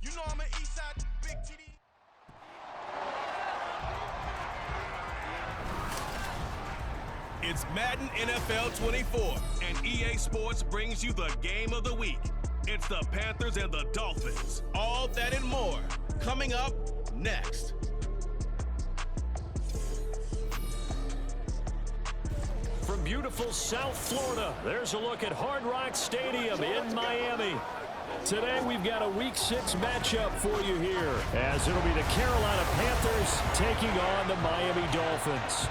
You know I'm an Eastside Big TD. It's Madden NFL 24, and EA Sports brings you the game of the week. It's the Panthers and the Dolphins. All that and more coming up next. From beautiful South Florida, there's a look at Hard Rock Stadium in Miami. Today we've got a Week 6 matchup for you here, as it'll be the Carolina Panthers taking on the Miami Dolphins.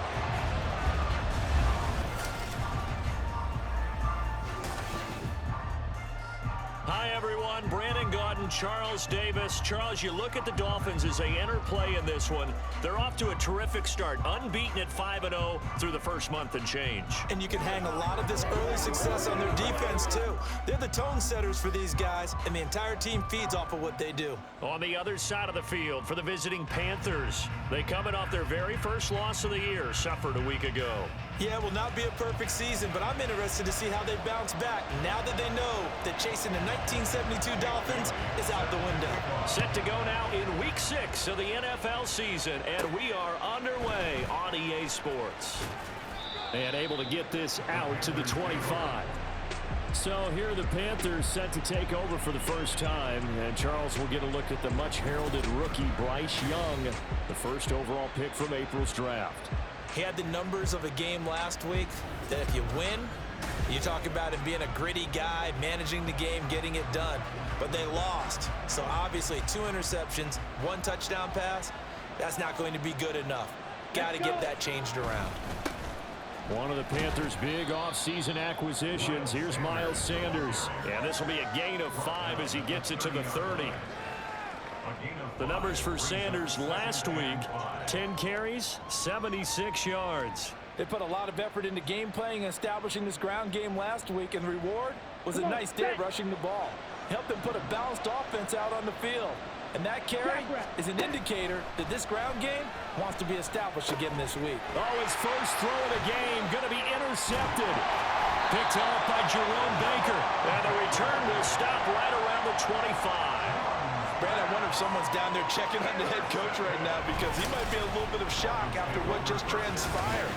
Hi, everyone. Brandon Gaudin, Charles Davis. Charles, you look at the Dolphins as they enter play in this one. They're off to a terrific start, unbeaten at 5-0 through the first month and change. And you can hang a lot of this early success on their defense, too. They're the tone setters for these guys, and the entire team feeds off of what they do. On the other side of the field for the visiting Panthers, they coming off their very first loss of the year, suffered a week ago. Yeah, it will not be a perfect season, but I'm interested to see how they bounce back now that they know that chasing the 1972 Dolphins is out the window. Set to go now in Week 6 of the NFL season, and we are underway on EA Sports. And able to get this out to the 25. So here are the Panthers set to take over for the first time, and Charles will get a look at the much-heralded rookie Bryce Young, the first overall pick from April's draft. He had the numbers of a game last week that if you win, you talk about him being a gritty guy, managing the game, getting it done. But they lost. So obviously 2 interceptions, 1 touchdown pass, that's not going to be good enough. Got to get that changed around. One of the Panthers' big offseason acquisitions. Here's Miles Sanders. And this will be a gain of 5 as he gets it to the 30. The numbers for Sanders last week, 10 carries, 76 yards. They put a lot of effort into game playing and establishing this ground game last week, and the reward was a nice day rushing the ball. Helped them put a balanced offense out on the field. And that carry is an indicator that this ground game wants to be established again this week. Oh, his first throw of the game going to be intercepted. Picked off by Jerome Baker. And the return will stop right around the 25. Brad, I wonder if someone's down there checking on the head coach right now, because he might be a little bit of shock after what just transpired.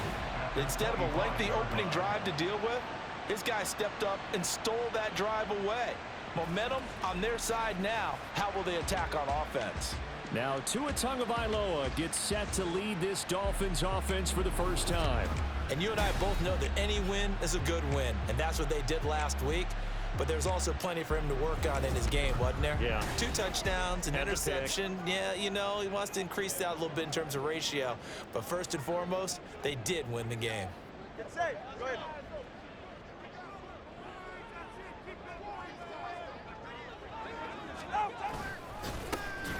Instead of a lengthy opening drive to deal with, his guy stepped up and stole that drive away. Momentum on their side now. How will they attack on offense? Now Tua Tagovailoa gets set to lead this Dolphins offense for the first time. And you and I both know that any win is a good win, and that's what they did last week. But there's also plenty for him to work on in his game, wasn't there? Yeah. 2 touchdowns, an interception. Yeah, you know, he wants to increase that a little bit in terms of ratio. But first and foremost, they did win the game. Get safe. Go ahead.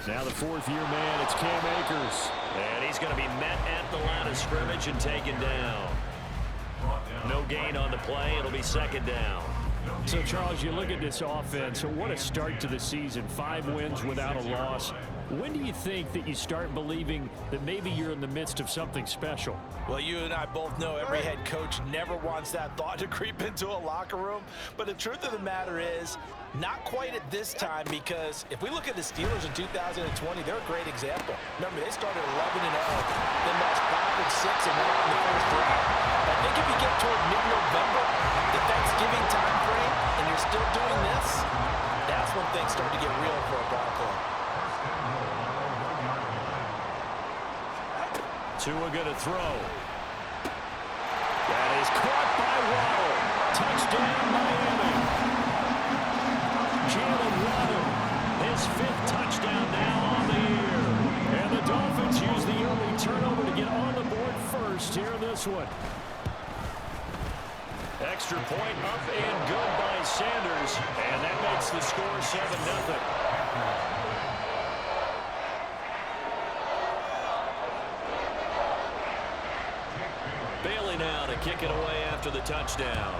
Now the 4th-year man, it's Cam Akers. And he's going to be met at the line of scrimmage and taken down. No gain on the play. It'll be 2nd down. So, Charles, you look at this offense, what a start to the season. 5 wins without a loss. When do you think that you start believing that maybe you're in the midst of something special? Well, you and I both know every head coach never wants that thought to creep into a locker room. But the truth of the matter is, not quite at this time, because if we look at the Steelers in 2020, they're a great example. Remember, they started 11-0, then lost 5 and 6 and won in the first round. I think if you get toward mid-November, the Thanksgiving time frame, and you're still doing this, that's when things start to get real for a ball club. Tua going to throw. That is caught by Waddle. Touchdown, Miami. Jalen Waddle, his 5th touchdown now on the year. And the Dolphins use the early turnover to get on the board first here in this one. Extra point up and good by Sanders. And that makes the score 7-0. Bailey now to kick it away after the touchdown.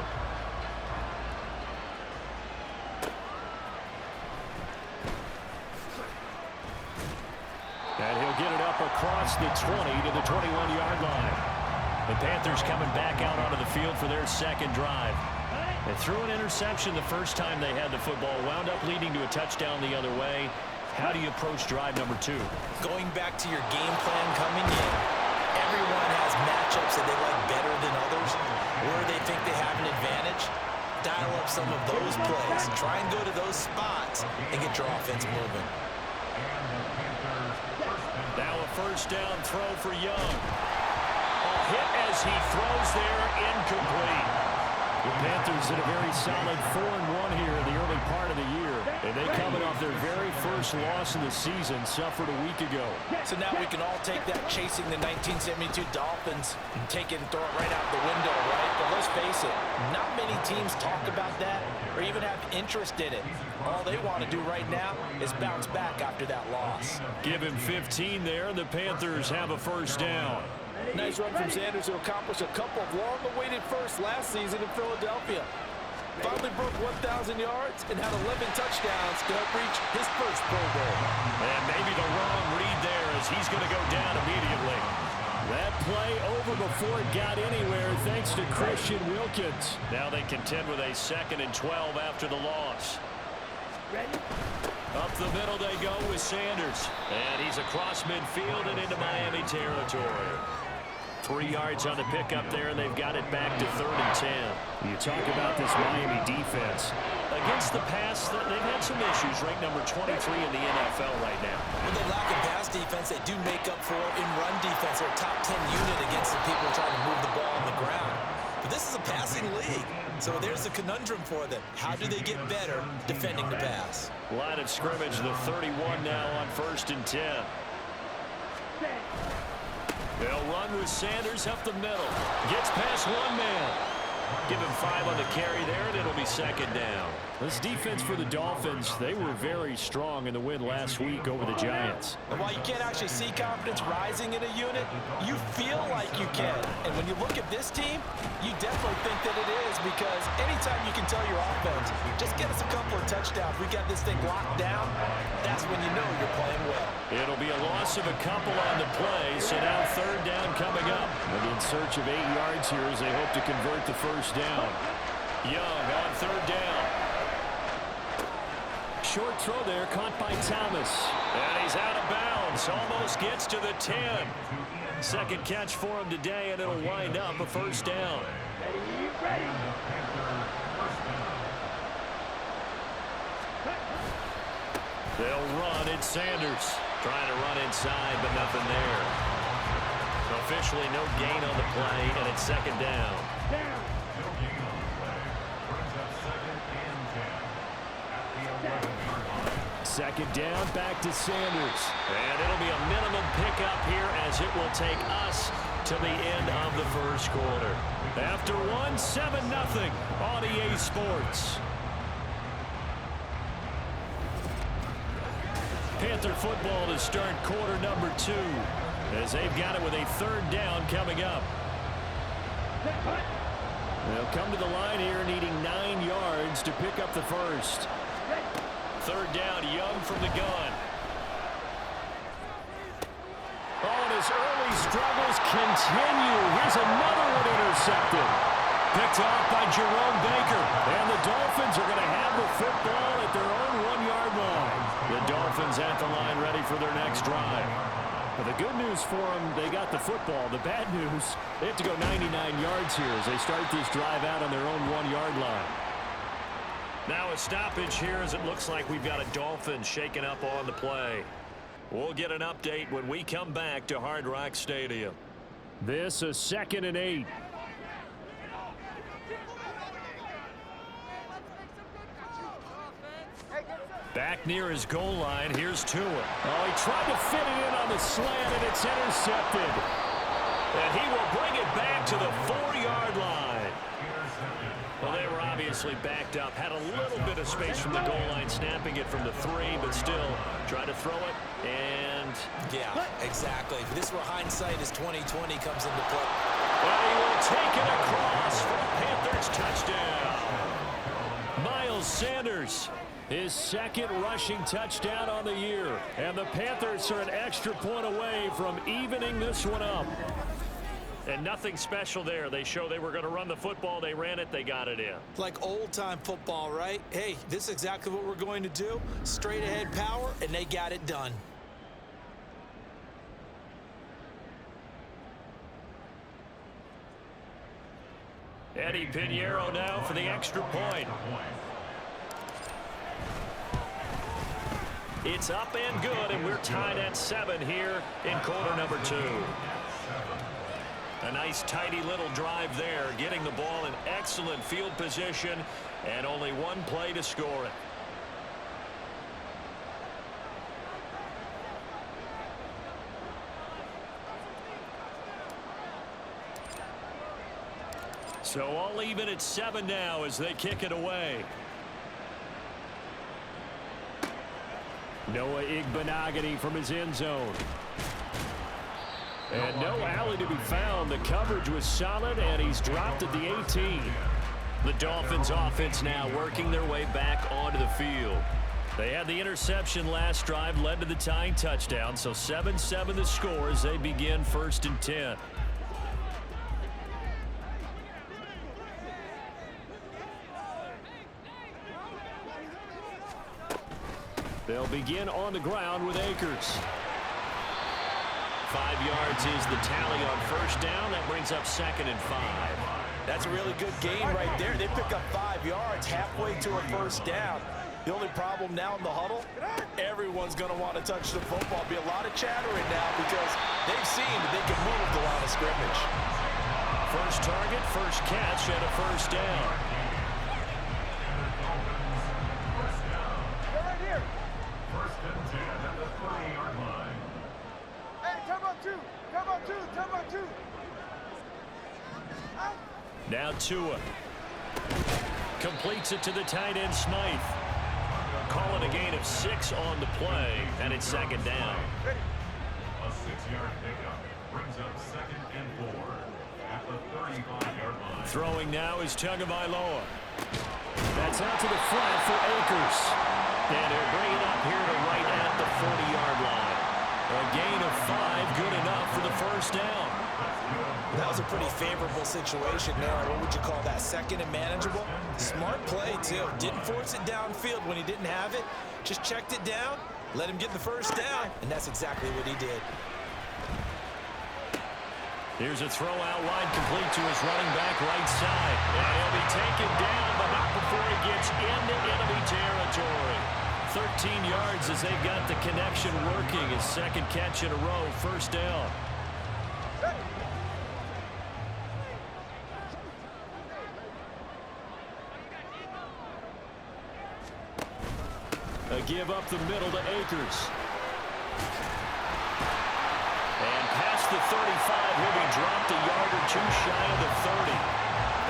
And he'll get it up across the 20 to the 21-yard line. The Panthers coming back out onto the field for their 2nd drive. They threw an interception the first time they had the football, wound up leading to a touchdown the other way. How do you approach drive number 2? Going back to your game plan coming in, everyone has matchups that they like better than others, where they think they have an advantage. Dial up some of those plays. Try and go to those spots and get your offense moving. Now a first down throw for Young. A hit as he throws there, incomplete. The Panthers did a very solid 4-1 here in the early part of the year. And they coming off their very first loss of the season, suffered a week ago. So now we can all take that chasing the 1972 Dolphins and take it and throw it right out the window, right? But let's face it, not many teams talk about that or even have interest in it. All they want to do right now is bounce back after that loss. Give him 15 there, and the Panthers have a first down. Nice run from Sanders to accomplish a couple of long-awaited firsts last season in Philadelphia. Finally broke 1,000 yards and had 11 touchdowns to help reach his first Pro Bowl. And maybe the wrong read there as he's going to go down immediately. That play over before it got anywhere thanks to Christian Wilkins. Now they contend with a 2nd and 12 after the loss. Ready? Up the middle they go with Sanders. And he's across midfield and into Miami territory. 3 yards on the pickup there, and they've got it back to 3rd and 10. You talk about this Miami defense. Against the pass, they've had some issues. Ranked number 23 in the NFL right now. When they lack in pass defense, they do make up for it in run defense. They're a top 10 unit against the people trying to move the ball on the ground. But this is a passing league, so there's a conundrum for them. How do they get better defending the pass? Line of scrimmage, the 31 now on 1st and 10. They'll run with Sanders up the middle. Gets past one man. Give him 5 on the carry there, and it'll be 2nd down. This defense for the Dolphins, they were very strong in the win last week over the Giants. And while you can't actually see confidence rising in a unit, you feel like you can. And when you look at this team, you definitely think that it is, because anytime you can tell your offense, just get us a couple of touchdowns, we got this thing locked down, that's when you know you're playing well. It'll be a loss of a couple on the play, so now 3rd down coming up. And in search of 8 yards here as they hope to convert the first down. Young on 3rd down. Short throw there, caught by Thomas. And he's out of bounds, almost gets to the 10. 2nd catch for him today, and it'll wind up a first down. They'll run. It's Sanders trying to run inside, but nothing there. Officially no gain on the play, and it's 2nd down. 2nd down, back to Sanders. And it'll be a minimum pickup here as it will take us to the end of the first quarter. After 7-0 on EA Sports. Panther football to start quarter number 2 as they've got it with a 3rd down coming up. They'll come to the line here needing 9 yards to pick up the first. 3rd down, Young from the gun. Oh, and his early struggles continue. Here's another one intercepted. Picked off by Jerome Baker. And the Dolphins are going to have the football at their own 1-yard line. The Dolphins at the line ready for their next drive. Well, the good news for them, they got the football. The bad news, they have to go 99 yards here as they start this drive out on their own 1-yard line. Now a stoppage here as it looks like we've got a Dolphin shaken up on the play. We'll get an update when we come back to Hard Rock Stadium. This is 2nd and 8. Back near his goal line, here's Tua. Oh, he tried to fit it in on the slant, and it's intercepted. And he will bring it back to the 4-yard line. Well, they were obviously backed up. Had a little bit of space from the goal line, snapping it from the 3, but still trying to throw it. And yeah, exactly. This is where hindsight is 20/20 comes into play. Well, he will take it across for a Panthers touchdown. Miles Sanders, his 2nd rushing touchdown on the year. And the Panthers are an extra point away from evening this one up. And nothing special there. They show they were going to run the football. They ran it. They got it in. Like old-time football, right? Hey, this is exactly what we're going to do. Straight-ahead power, and they got it done. Eddie Pinheiro now for the extra point. It's up and good, and we're tied at 7 here in quarter number 2. A nice tidy little drive there, getting the ball in excellent field position, and only one play to score it. So all even at 7 now as they kick it away. Noah Igbenogany from his end zone. And no alley to be found. The coverage was solid, and he's dropped at the 18. The Dolphins offense now working their way back onto the field. They had the interception last drive, led to the tying touchdown, so 7-7 the score as they begin 1st and 10. They'll begin on the ground with Akers. 5 yards is the tally on 1st down. That brings up 2nd and 5. That's a really good gain right there. They pick up 5 yards halfway to a 1st down. The only problem now in the huddle, everyone's going to want to touch the football. Be a lot of chattering now because they've seen that they can move the line of scrimmage. First target, first catch, and a 1st down. Now Tua completes it to the tight end Smythe. Calling a gain of 6 on the play, and it's 2nd down. A 6-yard pickup brings up 2nd and 4 at the 35-yard line. Throwing now is Tagovailoa. That's out to the flat for Akers. And they'll bring it up here to right at the 40-yard line. A gain of 5, good enough for the 1st down. That was a pretty favorable situation there. What would you call that? 2nd and manageable? Smart play, too. Didn't force it downfield when he didn't have it. Just checked it down, let him get the 1st down, and that's exactly what he did. Here's a throw out wide, complete to his running back right side. And he'll be taken down, but not before he gets into enemy territory. 13 yards as they've got the connection working. His 2nd catch in a row, 1st down. A give up the middle to Akers. And past the 35, he'll be dropped a yard or 2 shy of the 30.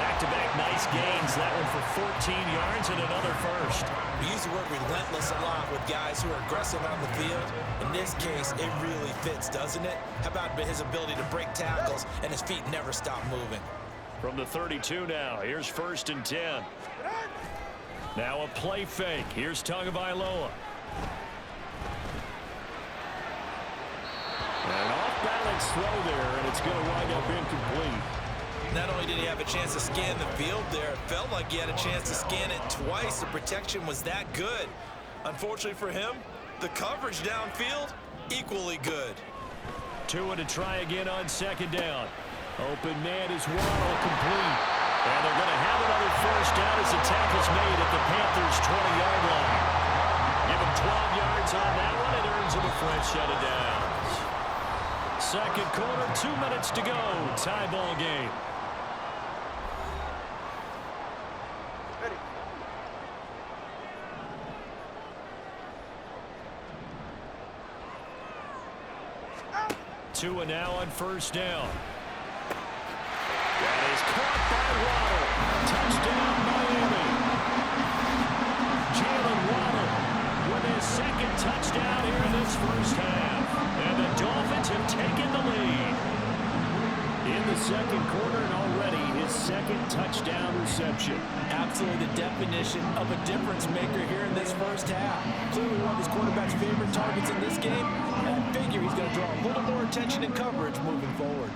Back-to-back nice gains. That one for 14 yards and another 1st. We use the word relentless a lot with guys who are aggressive on the field. In this case, it really fits, doesn't it? How about his ability to break tackles and his feet never stop moving? From the 32 now, here's 1st and 10. Now a play fake. Here's Tagovailoa. An off-balance throw there, and it's going to wind up incomplete. Not only did he have a chance to scan the field there, it felt like he had a chance to scan it twice. The protection was that good. Unfortunately for him, the coverage downfield, equally good. Tua to try again on 2nd down. Open man is Waddle, complete. And they're going to have another 1st down as the tackle's made at the Panthers' 20-yard line. Give him 12 yards on that one. It earns him a fresh set of downs. 2nd quarter, 2 minutes to go. Tie ball game. Tua now on 1st down. That is caught by Waddle. Touchdown, Miami. Jalen Waddle with his 2nd touchdown here in this 1st half. And the Dolphins have taken the lead. In the 2nd quarter and already his 2nd touchdown reception. Absolutely the definition of a difference maker here in this 1st half. Clearly one of his quarterback's favorite targets in this game. And I figure he's going to draw a little more attention and coverage moving forward.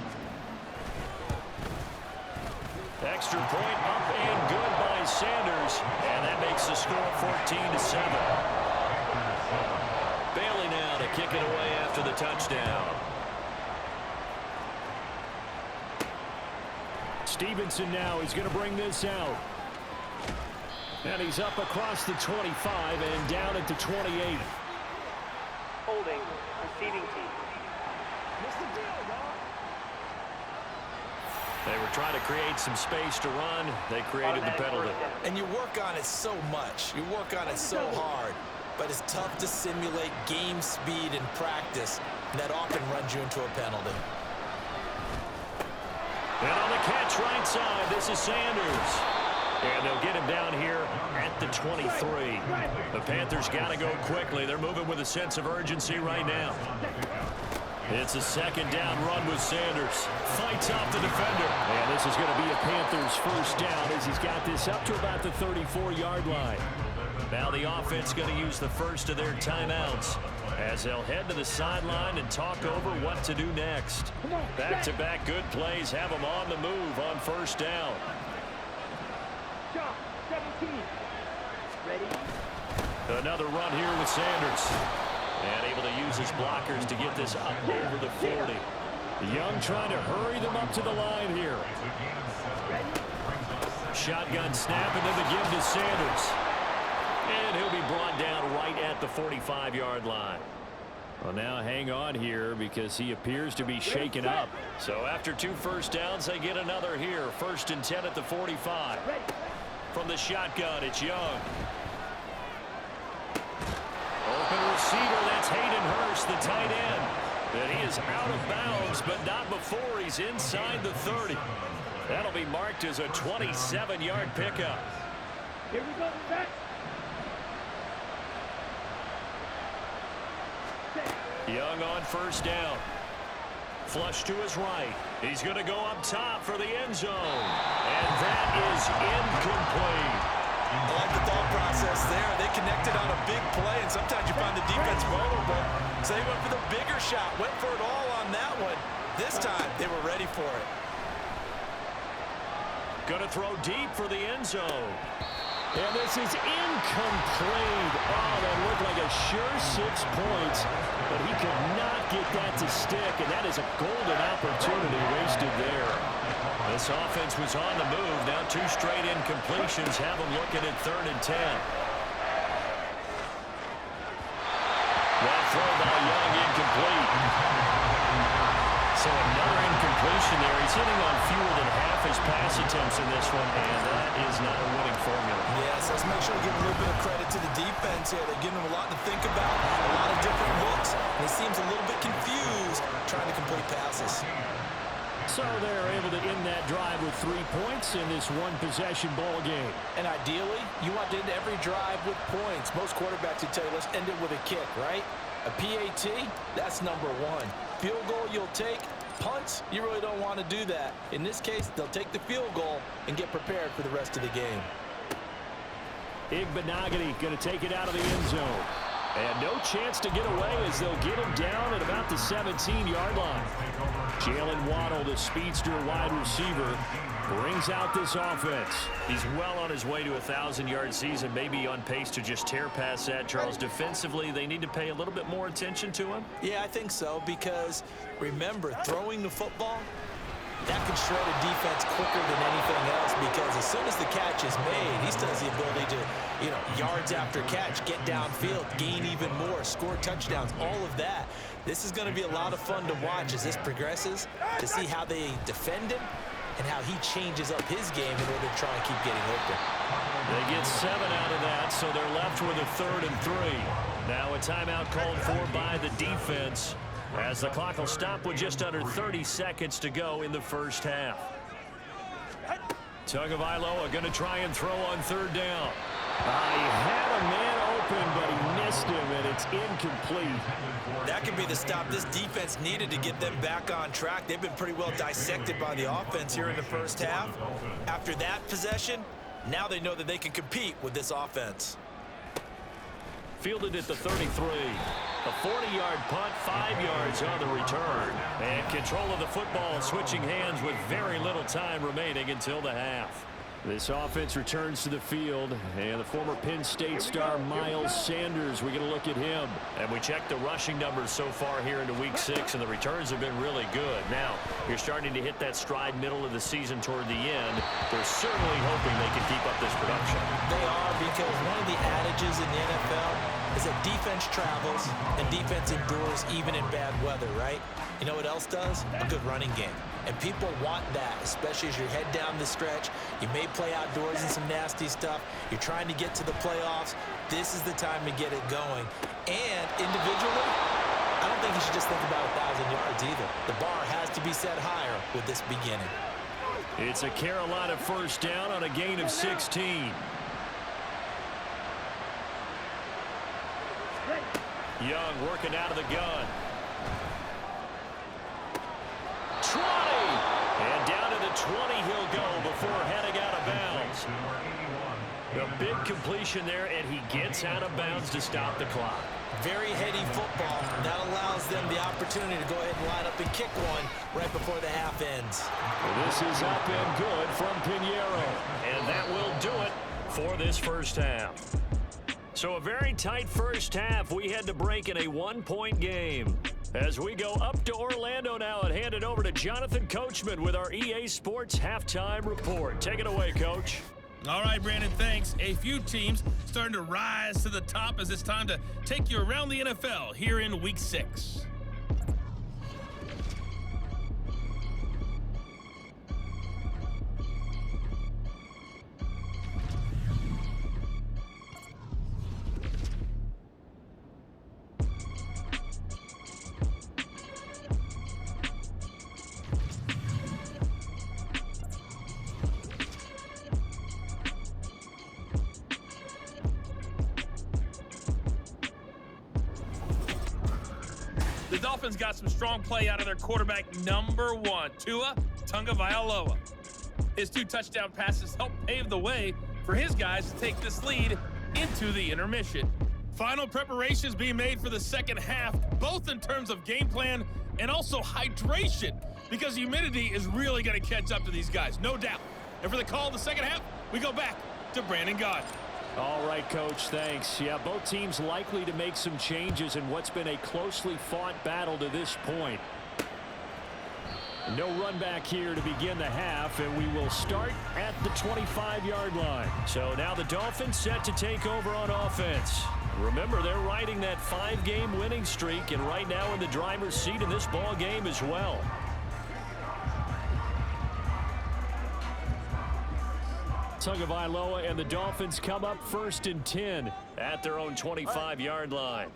Extra point up and good by Sanders. And that makes the score 14-7. Bailey now to kick it away after the touchdown. Stevenson now is going to bring this out. And he's up across the 25 and down at the 28. Holding, receiving team. They were trying to create some space to run. They created the penalty. And you work on it so much. You work on it so hard. But it's tough to simulate game speed in practice. And that often runs you into a penalty. And on the catch right side, this is Sanders. And they'll get him down here at the 23. The Panthers got to go quickly. They're moving with a sense of urgency right now. It's a second down run with Sanders. Fights off the defender. And this is going to be a Panthers first down as he's got this up to about the 34-yard line. Now the offense going to use the first of their timeouts as they'll head to the sideline and talk over what to do next. Back-to-back good plays have them on the move on first down. 17. Ready? Another run here with Sanders. And able to use his blockers to get this up over the 40. Young trying to hurry them up to the line here. Shotgun snap and then the give to Sanders. And he'll be brought down right at the 45-yard line. Well, now hang on here because he appears to be shaken up. So after 2 first downs, they get another here. 1st and 10 at the 45. From the shotgun, it's Young. Open receiver, that's Hayden Hurst, the tight end. And he is out of bounds, but not before he's inside the 30. That'll be marked as a 27-yard pickup. Here we go, set. Young on first down. Flush to his right. He's going to go up top for the end zone. And that is incomplete. I like the thought process there. They connected on a big play, and sometimes you find the defense vulnerable. So they went for the bigger shot, went for it all on that one. This time, they were ready for it. Going to throw deep for the end zone. And this is incomplete. Oh, that looked like a sure 6 points, but he could not get that to stick, and that is a golden opportunity wasted there. This offense was on the move. Now 2 straight incompletions have them looking at 3rd and 10. That throw by Young incomplete. So another incompletion there. He's hitting on fewer than half his pass attempts in this one, and that is not a winning formula. Yes, let's make sure we give a little bit of credit to the defense here. They're giving them a lot to think about, a lot of different looks, and he seems a little bit confused trying to complete passes. So they're able to end that drive with 3 points in this one-possession ball game. And ideally, you want to end every drive with points. Most quarterbacks would tell you, let's end it with a kick, right? A PAT, that's number 1. Field goal you'll take. Punts, you really don't want to do that. In this case, they'll take the field goal and get prepared for the rest of the game. Igbenogany going to take it out of the end zone. And no chance to get away as they'll get him down at about the 17-yard line. Jalen Waddle, the speedster wide receiver, brings out this offense. He's well on his way to a 1,000-yard season, maybe on pace to just tear past that, Charles. Defensively, they need to pay a little bit more attention to him. Yeah, I think so, because remember, throwing the football, that can shred a defense quicker than anything else, because as soon as the catch is made, he still has the ability to, yards after catch, get downfield, gain even more, score touchdowns, all of that. This is going to be a lot of fun to watch as this progresses, to see how they defend him and how he changes up his game in order to try and keep getting open. They get 7 out of that, so they're left with a 3rd and 3. Now a timeout called for by the defense, as the clock will stop with just under 30 seconds to go in the first half. Tagovailoa going to try and throw on 3rd down. He had a man open, but he missed him, and it's incomplete. That could be the stop this defense needed to get them back on track. They've been pretty well dissected by the offense here in the first half. After that possession, now they know that they can compete with this offense. Fielded at the 33. A 40-yard punt, 5 yards on the return. And control of the football switching hands with very little time remaining until the half. This offense returns to the field, and the former Penn State star Miles Sanders, we're going to look at him. And we checked the rushing numbers so far here into Week 6, and the returns have been really good. Now, you're starting to hit that stride middle of the season toward the end. They're certainly hoping they can keep up this production. They are, because one of the adages in the NFL is that defense travels and defense endures even in bad weather, right? You know what else does? A good running game. And people want that, especially as you head down the stretch. You may play outdoors in some nasty stuff. You're trying to get to the playoffs. This is the time to get it going. And individually, I don't think you should just think about 1,000 yards either. The bar has to be set higher with this beginning. It's a Carolina first down on a gain of 16. Young working out of the gun. 20. And down to the 20 he'll go before heading out of bounds. A big completion there, and he gets out of bounds to stop the clock. Very heady football. That allows them the opportunity to go ahead and line up and kick one right before the half ends. This is up and good from Pinheiro. And that will do it for this first half. So a very tight first half. We had to break in a one-point game. As we go up to Orlando now and hand it over to Jonathan Coachman with our EA Sports Halftime Report. Take it away, Coach. All right, Brandon, thanks. A few teams starting to rise to the top as it's time to take you around the NFL here in Week 6. The Dolphins got some strong play out of their quarterback, number 1, Tua Tagovailoa. His 2 touchdown passes helped pave the way for his guys to take this lead into the intermission. Final preparations being made for the second half, both in terms of game plan and also hydration, because humidity is really going to catch up to these guys, no doubt. And for the call of the second half, we go back to Brandon Gaudin. All right, Coach, thanks. Yeah, both teams likely to make some changes in what's been a closely fought battle to this point. No run back here to begin the half, and we will start at the 25-yard line. So now the Dolphins set to take over on offense. Remember, they're riding that 5-game winning streak, and right now in the driver's seat in this ball game as well. Tagovailoa and the Dolphins come up 1st and 10 at their own 25-yard line.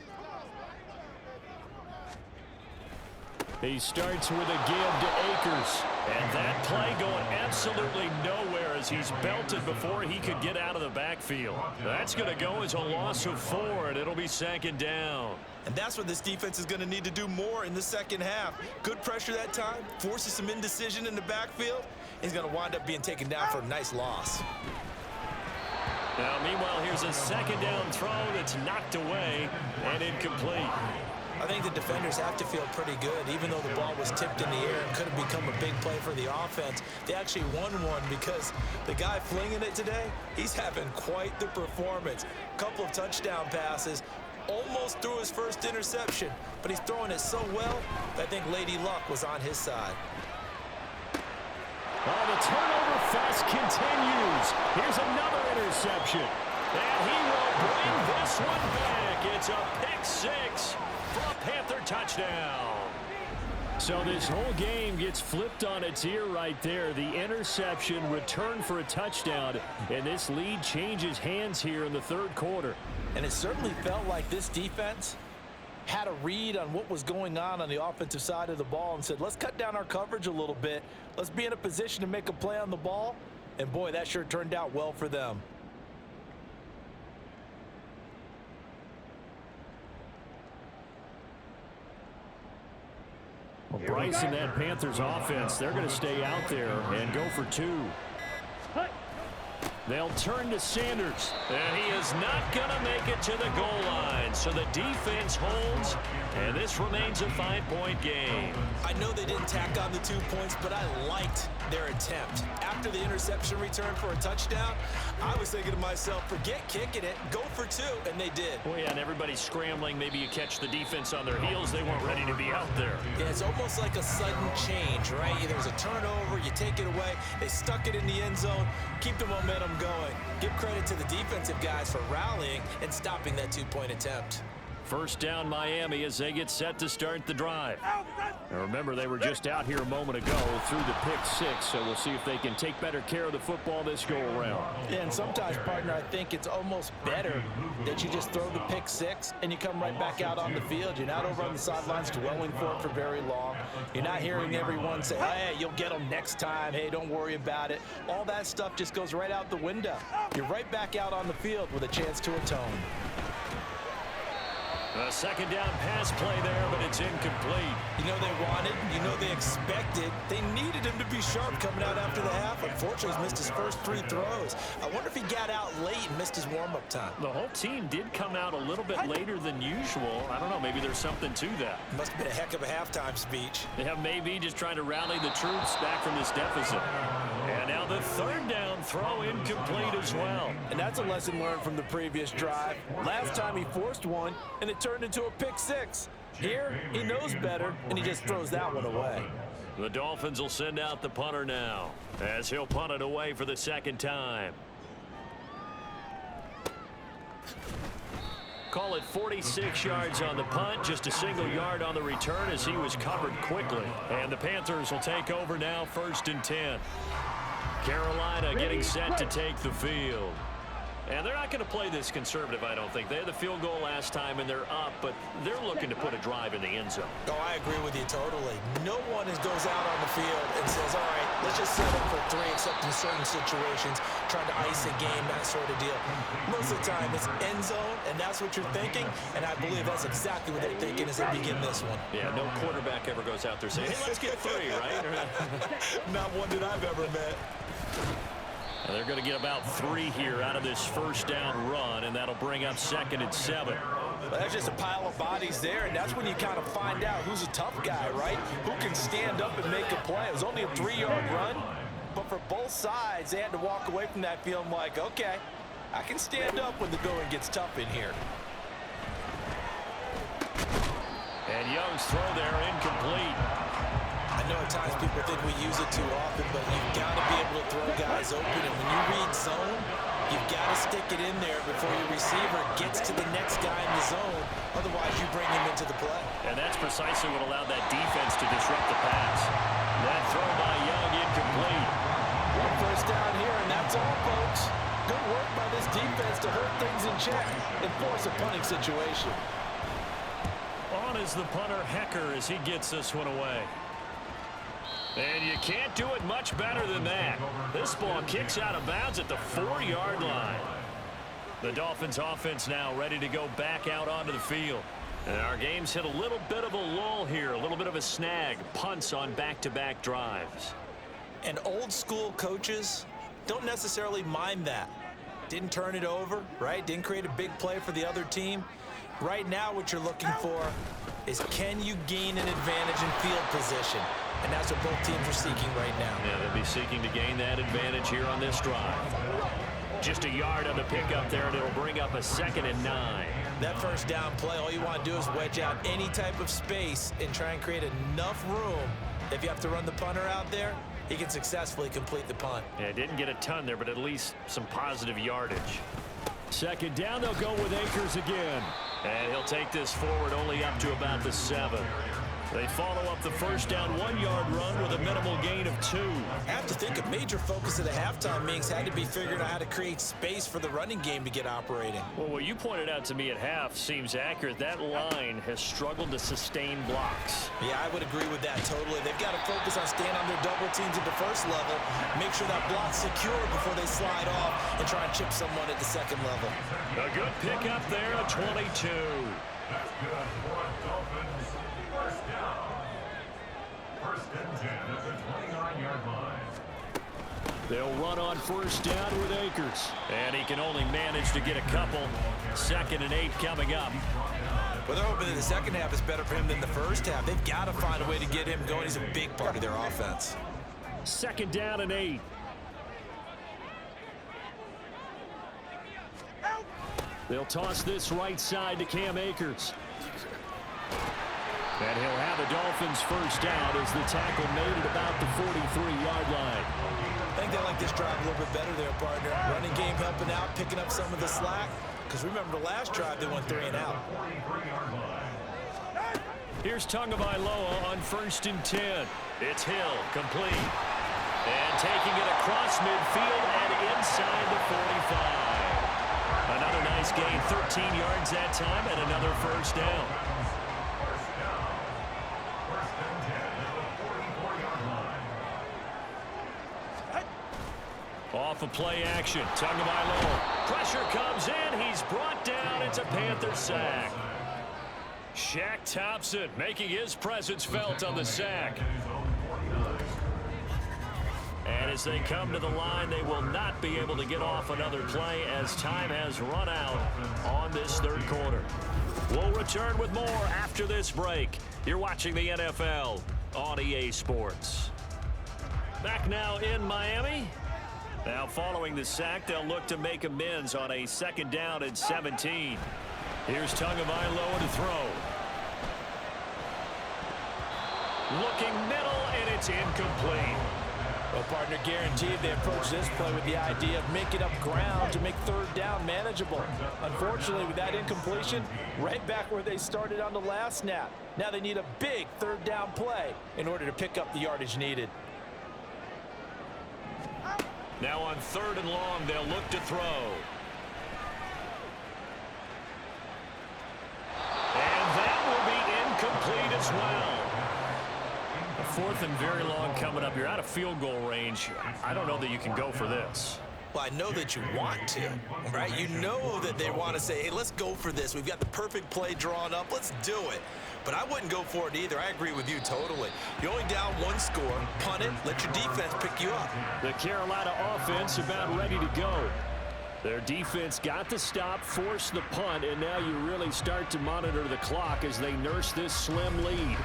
He starts with a give to Akers. And that play going absolutely nowhere as he's belted before he could get out of the backfield. That's going to go as a loss of 4, and it'll be 2nd down. And that's what this defense is going to need to do more in the second half. Good pressure that time, forces some indecision in the backfield. He's going to wind up being taken down for a nice loss. Now, meanwhile, here's a 2nd down throw that's knocked away and incomplete. I think the defenders have to feel pretty good, even though the ball was tipped in the air and could have become a big play for the offense. They actually won one because the guy flinging it today, he's having quite the performance. A couple of touchdown passes, almost threw his first interception, but he's throwing it so well that I think Lady Luck was on his side. Oh, the turnover fest continues. Here's another interception. And he will bring this one back. It's a pick-6 for a Panther touchdown. So this whole game gets flipped on its ear right there. The interception, return for a touchdown, and this lead changes hands here in the 3rd quarter. And it certainly felt like this defense had a read on what was going on the offensive side of the ball and said, let's cut down our coverage a little bit. Let's be in a position to make a play on the ball. And boy, that sure turned out well for them. Well, Bryce and that Panthers offense, they're going to stay out there and go for 2. They'll turn to Sanders. And he is not going to make it to the goal line. So the defense holds, and this remains a 5-point game. I know they didn't tack on the 2 points, but I liked their attempt. After the interception return for a touchdown, I was thinking to myself, forget kicking it, go for 2, and they did. Well, yeah, and everybody's scrambling. Maybe you catch the defense on their heels. They weren't ready to be out there. Yeah, it's almost like a sudden change, right? There's a turnover, you take it away, they stuck it in the end zone, keep the momentum going. Give credit to the defensive guys for rallying and stopping that 2-point attempt. First down Miami as they get set to start the drive. Now remember, they were just out here a moment ago through the pick 6, so we'll see if they can take better care of the football this go around. Yeah, and sometimes, partner, I think it's almost better that you just throw the pick 6 and you come right back out on the field. You're not over on the sidelines dwelling for it for very long. You're not hearing everyone say, hey, you'll get them next time. Hey, don't worry about it. All that stuff just goes right out the window. You're right back out on the field with a chance to atone. A second down pass play there, but it's incomplete. You know they wanted, you know they expected. They needed him to be sharp coming out after the half. Unfortunately, he's missed his first 3 throws. I wonder if he got out late and missed his warm-up time. The whole team did come out a little bit later than usual. I don't know, maybe there's something to that. Must have been a heck of a halftime speech. Yeah, maybe just trying to rally the troops back from this deficit. And now the third down throw incomplete as well. And that's a lesson learned from the previous drive. Last time he forced one, and it turned into a pick 6. Here, he knows better, and he just throws that one away. The Dolphins will send out the punter now, as he'll punt it away for the second time. Call it 46 yards on the punt, just a single yard on the return as he was covered quickly. And the Panthers will take over now, 1st and 10. Carolina getting set to take the field. And they're not going to play this conservative, I don't think. They had the field goal last time, and they're up, but they're looking to put a drive in the end zone. Oh, I agree with you totally. No one goes out on the field and says, all right, let's just set up for 3, except in certain situations, trying to ice a game, that sort of deal. Most of the time, it's end zone, and that's what you're thinking, and I believe that's exactly what they're thinking as they begin this one. Yeah, no quarterback ever goes out there saying, hey, let's get 3, right? Not one that I've ever met. And they're going to get about 3 here out of this first down run, and that'll bring up 2nd and 7. Well, that's just a pile of bodies there, and that's when you kind of find out who's a tough guy, right? Who can stand up and make a play. It was only a 3-yard run, but for both sides, they had to walk away from that feeling like, okay, I can stand up when the going gets tough in here. And Young's throw there incomplete. I know at times people think we use it too often, but you've got to be able to throw guys open. And when you read zone, you've got to stick it in there before your receiver gets to the next guy in the zone. Otherwise, you bring him into the play. And that's precisely what allowed that defense to disrupt the pass. That throw by Young incomplete. 1 first down here, and that's all, folks. Good work by this defense to hold things in check and force a punting situation. On is the punter, Hecker, as he gets this one away. And you can't do it much better than that. This ball kicks out of bounds at the 4-yard line. The Dolphins offense now ready to go back out onto the field. And our game's hit a little bit of a lull here, a little bit of a snag. Punts on back-to-back drives. And old school coaches don't necessarily mind that. Didn't turn it over, right? Didn't create a big play for the other team. Right now what you're looking for is, can you gain an advantage in field position? And that's what both teams are seeking right now. Yeah, they'll be seeking to gain that advantage here on this drive. Just a yard on the pickup there, and it'll bring up a 2nd and 9. That first down play, all you want to do is wedge out any type of space and try and create enough room. If you have to run the punter out there, he can successfully complete the punt. Yeah, didn't get a ton there, but at least some positive yardage. Second down, they'll go with Akers again. And he'll take this forward only up to about the 7. They follow up the first down 1-yard run with a minimal gain of 2. I have to think a major focus of the halftime meetings had to be figuring out how to create space for the running game to get operating. Well, what you pointed out to me at half seems accurate. That line has struggled to sustain blocks. Yeah, I would agree with that totally. They've got to focus on staying on their double teams at the first level, make sure that block's secure before they slide off and try and chip someone at the second level. A good pickup there, a 22. That's good for Dolphins. First down. 1st and 10 at the 29-yard line. They'll run on first down with Akers. And he can only manage to get a couple. 2nd and 8 coming up. Well, they're hoping that the second half is better for him than the first half. They've got to find a way to get him going. He's a big part of their offense. 2nd down and 8. They'll toss this right side to Cam Akers. And he'll have the Dolphins first down as the tackle made at about the 43-yard line. I think they like this drive a little bit better there, partner. Running game helping out, picking up some of the slack. Because remember the last drive, they went 3 and out. Here's Tagovailoa on 1st and 10. It's Hill, complete. And taking it across midfield and inside the 45. Another nice gain, 13 yards that time, and another first down. Off of play action, Tagovailoa. Pressure comes in, he's brought down. It's a Panther sack. Shaq Thompson making his presence felt on the sack. And as they come to the line, they will not be able to get off another play as time has run out on this 3rd quarter. We'll return with more after this break. You're watching the NFL on EA Sports. Back now in Miami. Now following the sack, they'll look to make amends on a 2nd down and 17. Here's Tagovailoa to throw. Looking middle, and it's incomplete. Well, partner, guaranteed they approach this play with the idea of making up ground to make 3rd down manageable. Unfortunately, with that incompletion, right back where they started on the last snap. Now they need a big 3rd down play in order to pick up the yardage needed. Now on 3rd and long, they'll look to throw. And that will be incomplete as well. A 4th and very long coming up. You're out of field goal range. I don't know that you can go for this. Well, I know that you want to, right? You know that they want to say, hey, let's go for this. We've got the perfect play drawn up. Let's do it. But I wouldn't go for it either. I agree with you totally. You're only down 1 score. Punt it. Let your defense pick you up. The Carolina offense about ready to go. Their defense got the stop, forced the punt, and now you really start to monitor the clock as they nurse this slim lead.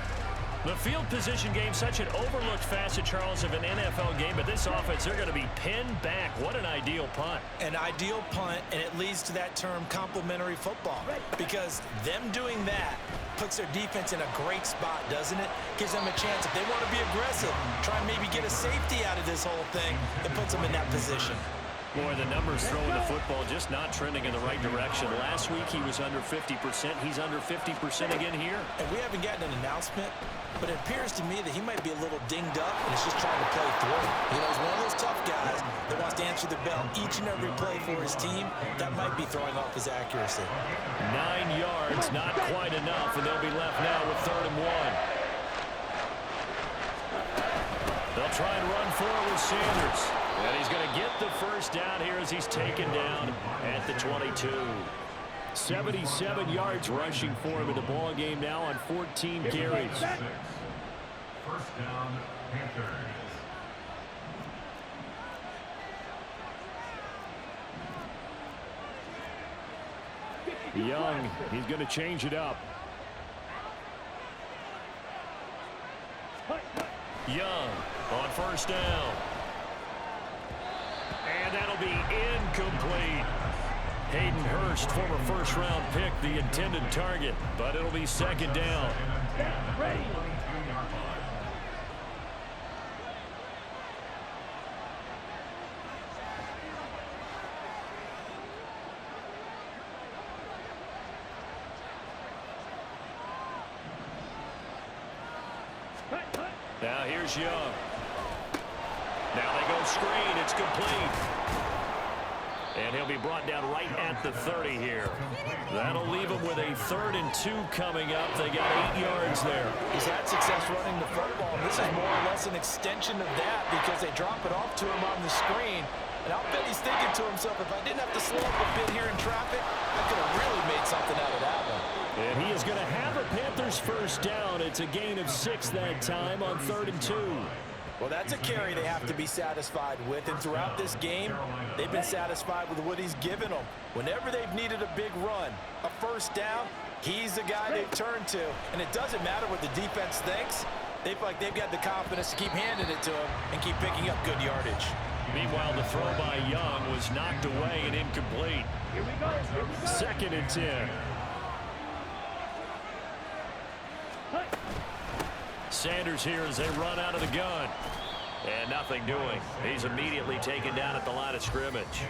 The field position game, such an overlooked facet, Charles, of an NFL game, but this offense, they're going to be pinned back. What an ideal punt. An ideal punt, and it leads to that term complementary football, because them doing that puts their defense in a great spot, doesn't it? Gives them a chance. If they want to be aggressive, try and maybe get a safety out of this whole thing, it puts them in that position. Boy, the numbers throwing the football just not trending in the right direction. Last week he was under 50%. He's under 50% again here. And we haven't gotten an announcement, but it appears to me that he might be a little dinged up and is just trying to play through. You know, he's one of those tough guys that wants to answer the bell each and every play for his team. That might be throwing off his accuracy. 9 yards, not quite enough, and they'll be left now with 3rd and 1. They'll try and run forward with Sanders. And he's going to get the first down here as he's taken down at the 22. 77 yards rushing for him in the ball game now on 14 carries. First down, Panthers. Young, he's going to change it up. Young on first down. And that'll be incomplete. Hayden Hurst, former first-round pick, the intended target, but it'll be 2nd down. Ready. Now here's Young. Now they go screen. It's complete. And he'll be brought down right at the 30 here. That'll leave him with a 3rd and 2 coming up. They got 8 yards there. He's had success running the football. This is more or less an extension of that because they drop it off to him on the screen. And I'll bet he's thinking to himself, if I didn't have to slow up a bit here in traffic, I could have really made something out of that one. And he is going to have a Panthers first down. It's a gain of 6 that time on 3rd and 2. Well, that's a carry they have to be satisfied with, and throughout this game, they've been satisfied with what he's given them. Whenever they've needed a big run, a first down, he's the guy they've turned to. And it doesn't matter what the defense thinks. They feel like they've got the confidence to keep handing it to him and keep picking up good yardage. Meanwhile, the throw by Young was knocked away and incomplete. Here we go. Here we go. 2nd and 10. Sanders here as they run out of the gun. And nothing doing. He's immediately taken down at the line of scrimmage.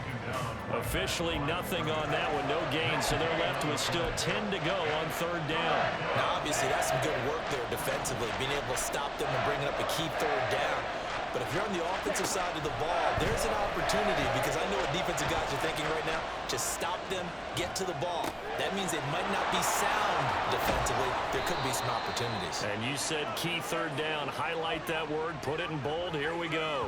Officially nothing on that one. No gain, so they're left with still 10 to go on 3rd down. Now, obviously, that's some good work there defensively, being able to stop them and bringing up a key 3rd down. But if you're on the offensive side of the ball, there's an opportunity, because I know what defensive guys are thinking right now. Just stop them, get to the ball. That means they might not be sound defensively. There could be some opportunities. And you said key 3rd down. Highlight that word, put it in bold. Here we go.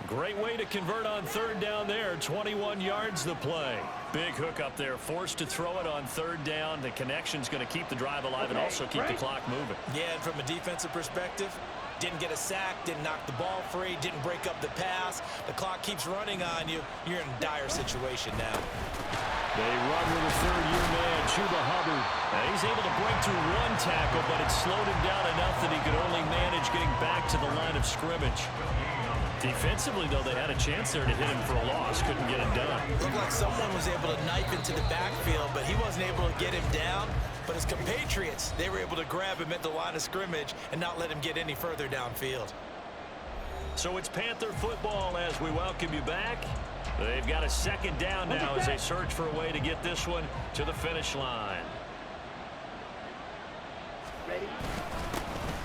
Great way to convert on 3rd down there. 21 yards the play. Big hook up there. Forced to throw it on 3rd down. The connection's going to keep the drive alive and also keep the clock moving. Yeah, and from a defensive perspective, didn't get a sack, didn't knock the ball free, didn't break up the pass. The clock keeps running on you. You're in a dire situation now. They run with a 3rd-year man, Chuba Hubbard. And he's able to break through 1 tackle, but it slowed him down enough that he could only manage getting back to the line of scrimmage. Defensively, though, they had a chance there to hit him for a loss. Couldn't get it done. Looked like someone was able to knife into the backfield, but he wasn't able to get him down. But his compatriots, they were able to grab him at the line of scrimmage and not let him get any further downfield. So it's Panther football as we welcome you back. They've got a 2nd down now as they search for a way to get this one to the finish line. Ready?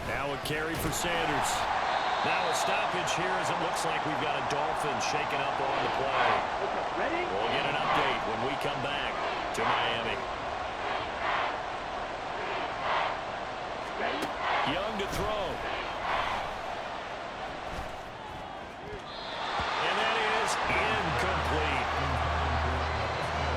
Now a carry for Sanders. Now a stoppage here as it looks like we've got a Dolphin shaken up on the play. Okay, ready? We'll get an update when we come back to Miami. Ready? Young to throw. And that is incomplete.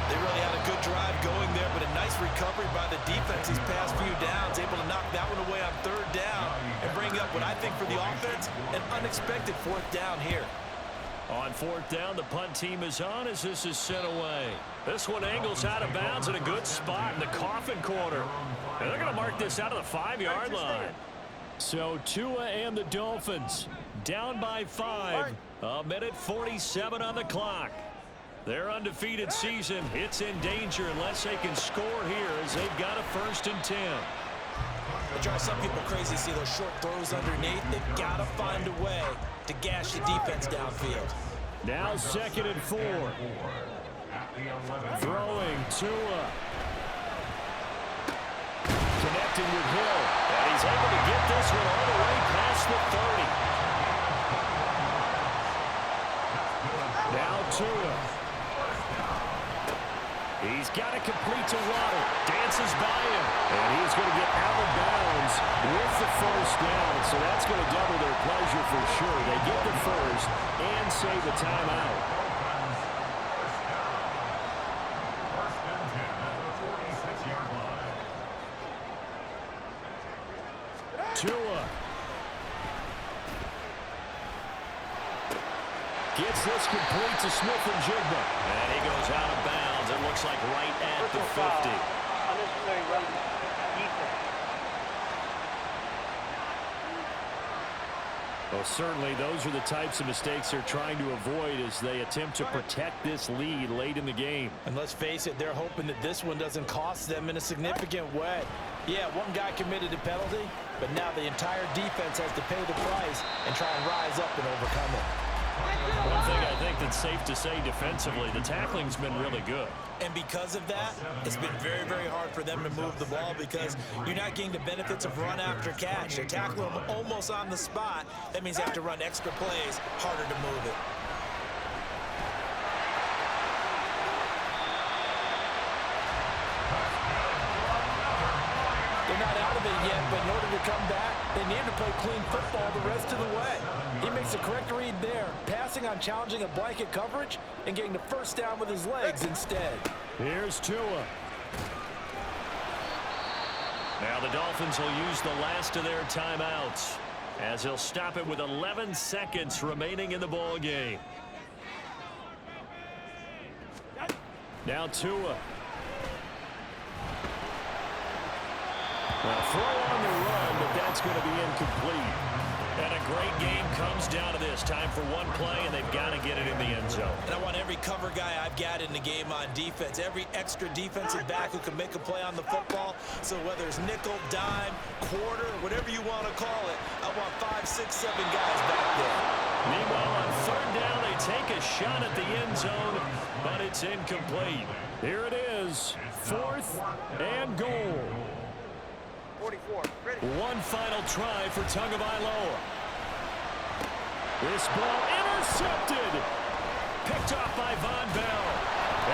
They really had a good drive going there, but a nice recovery by the defense these past few downs, able to knock that one away on 3rd down and bring up what I think for the offense, an unexpected 4th down here. On 4th down, the punt team is on as this is sent away. This one angles out of bounds in a good spot in the coffin corner. And they're going to mark this out of the 5-yard line. So Tua and the Dolphins down by 5. A minute 47 on the clock. Their undefeated season, it's in danger unless they can score here as they've got a 1st and 10. It drives some people crazy to see those short throws underneath. They've got to find a way to gash the defense downfield. Now 2nd and 4. Throwing Tua. Connecting with Hill. And he's able to get this one all the way past the 30. Now Tua. He's got it complete to Waddle. Dances by him. And he's going to get out of bounds with the 1st down. So that's going to double their pleasure for sure. They get the 1st and save the timeout. Tua. Gets this complete to Smith-Njigba. And he goes out of bounds. It looks like right at the 50. Unnecessary run defense. Well, certainly those are the types of mistakes they're trying to avoid as they attempt to protect this lead late in the game. And let's face it, they're hoping that this one doesn't cost them in a significant way. Yeah, one guy committed a penalty, but now the entire defense has to pay the price and try and rise up and overcome it. One thing I think that's safe to say defensively, the tackling's been really good. And because of that, it's been very, very hard for them to move the ball because you're not getting the benefits of run after catch. They're tackling them almost on the spot. That means they have to run extra plays, harder to move it. They're not out of it yet, but in order to come back, they need to play clean football the rest of the way. He makes the correct read there, passing on challenging a blanket coverage and getting the 1st down with his legs instead. Here's Tua. Now the Dolphins will use the last of their timeouts. as he'll stop it with 11 seconds remaining in the ball game. Now Tua. A throw on the run, but that's going to be incomplete. And a great game comes down to this. Time for one play, and they've got to get it in the end zone. And I want every cover guy I've got in the game on defense, every extra defensive back who can make a play on the football. So whether it's nickel, dime, quarter, whatever you want to call it, I want 5, 6, 7 guys back there. Meanwhile, on third down, they take a shot at the end zone, but it's incomplete. Here it is, 4th and goal. 44. Ready. One final try for Tagovailoa. This ball intercepted. Picked off by Von Bell.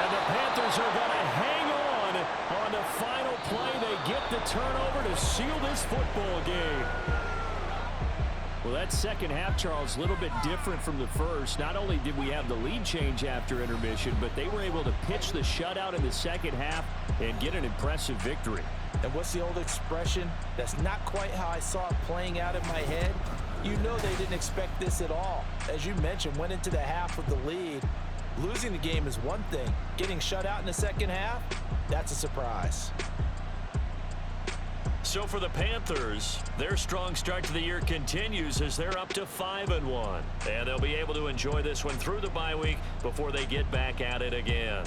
And the Panthers are going to hang on the final play. They get the turnover to seal this football game. Well, that second half, Charles, a little bit different from the first. Not only did we have the lead change after intermission, but they were able to pitch the shutout in the second half and get an impressive victory. And what's the old expression? That's not quite how I saw it playing out in my head. You know they didn't expect this at all. As you mentioned, went into the half with the lead. Losing the game is one thing. Getting shut out in the second half, that's a surprise. So for the Panthers, their strong start to the year continues as they're up to 5-1. And they'll be able to enjoy this one through the bye week before they get back at it again.